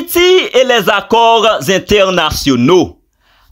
Haïti et les accords internationaux.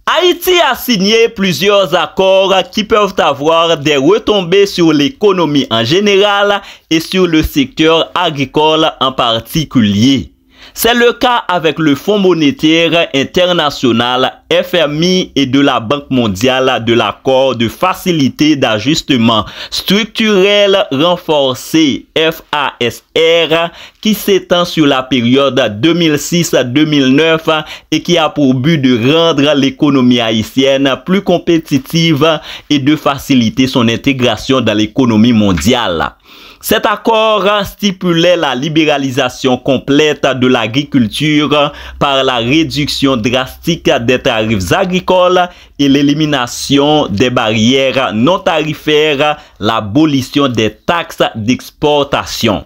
Haïti a signé plusieurs accords qui peuvent avoir des retombées sur l'économie en général et sur le secteur agricole en particulier. C'est le cas avec le Fonds monétaire international FMI et de la Banque mondiale de l'accord de facilité d'ajustement structurel renforcé FASR qui s'étend sur la période 2006-2009 et qui a pour but de rendre l'économie haïtienne plus compétitive et de faciliter son intégration dans l'économie mondiale. Cet accord stipulait la libéralisation complète de l'agriculture par la réduction drastique des tarifs agricoles et l'élimination des barrières non tarifaires, l'abolition des taxes d'exportation.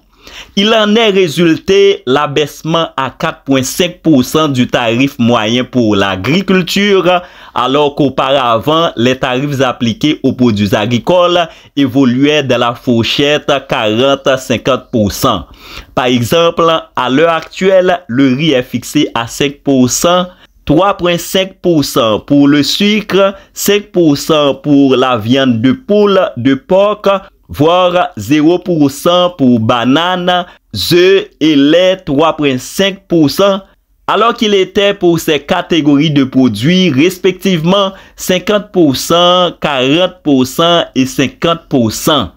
Il en est résulté l'abaissement à 4,5% du tarif moyen pour l'agriculture, alors qu'auparavant, les tarifs appliqués aux produits agricoles évoluaient dans la fourchette 40-50%. Par exemple, à l'heure actuelle, le riz est fixé à 5%, 3,5% pour le sucre, 5% pour la viande de poule, de porc, voire 0% pour bananes, œufs et lait 3,5%, alors qu'il était pour ces catégories de produits respectivement 50%, 40% et 50%.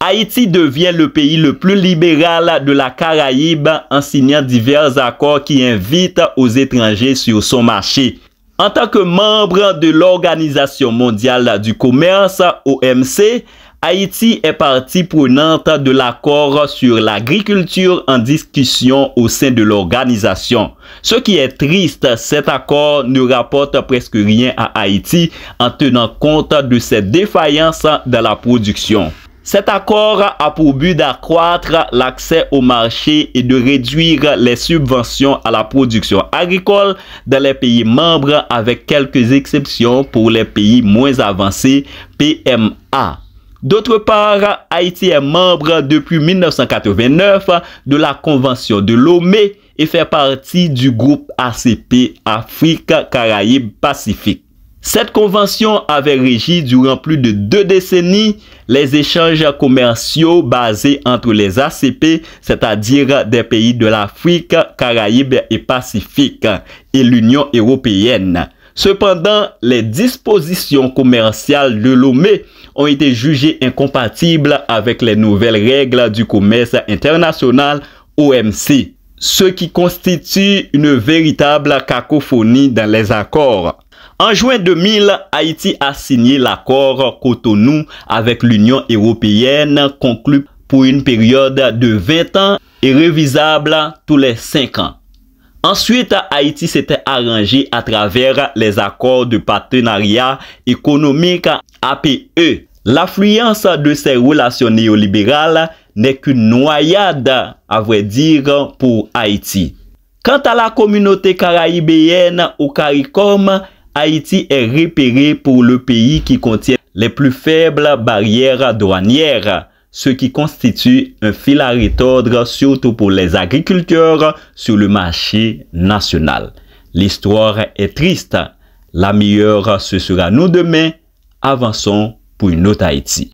Haïti devient le pays le plus libéral de la Caraïbe en signant divers accords qui invitent aux étrangers sur son marché. En tant que membre de l'Organisation mondiale du commerce, OMC, Haïti est partie prenante de l'accord sur l'agriculture en discussion au sein de l'organisation. Ce qui est triste, cet accord ne rapporte presque rien à Haïti en tenant compte de ses défaillances dans la production. Cet accord a pour but d'accroître l'accès au marché et de réduire les subventions à la production agricole dans les pays membres avec quelques exceptions pour les pays moins avancés, PMA. D'autre part, Haïti est membre depuis 1989 de la Convention de Lomé et fait partie du groupe ACP, Afrique, Caraïbes, Pacifique. Cette convention avait régi durant plus de 2 décennies les échanges commerciaux basés entre les ACP, c'est-à-dire des pays de l'Afrique, Caraïbes et Pacifique, et l'Union européenne. Cependant, les dispositions commerciales de Lomé ont été jugées incompatibles avec les nouvelles règles du commerce international OMC, ce qui constitue une véritable cacophonie dans les accords. En juin 2000, Haïti a signé l'accord Cotonou avec l'Union européenne conclu pour une période de 20 ans et révisable tous les 5 ans. Ensuite, Haïti s'était arrangé à travers les accords de partenariat économique APE. L'affluence de ces relations néolibérales n'est qu'une noyade, à vrai dire, pour Haïti. Quant à la communauté caribéenne au CARICOM, Haïti est repéré pour le pays qui contient les plus faibles barrières douanières, ce qui constitue un fil à retordre surtout pour les agriculteurs sur le marché national. L'histoire est triste. La meilleure, ce sera nous demain. Avançons pour une autre Haïti.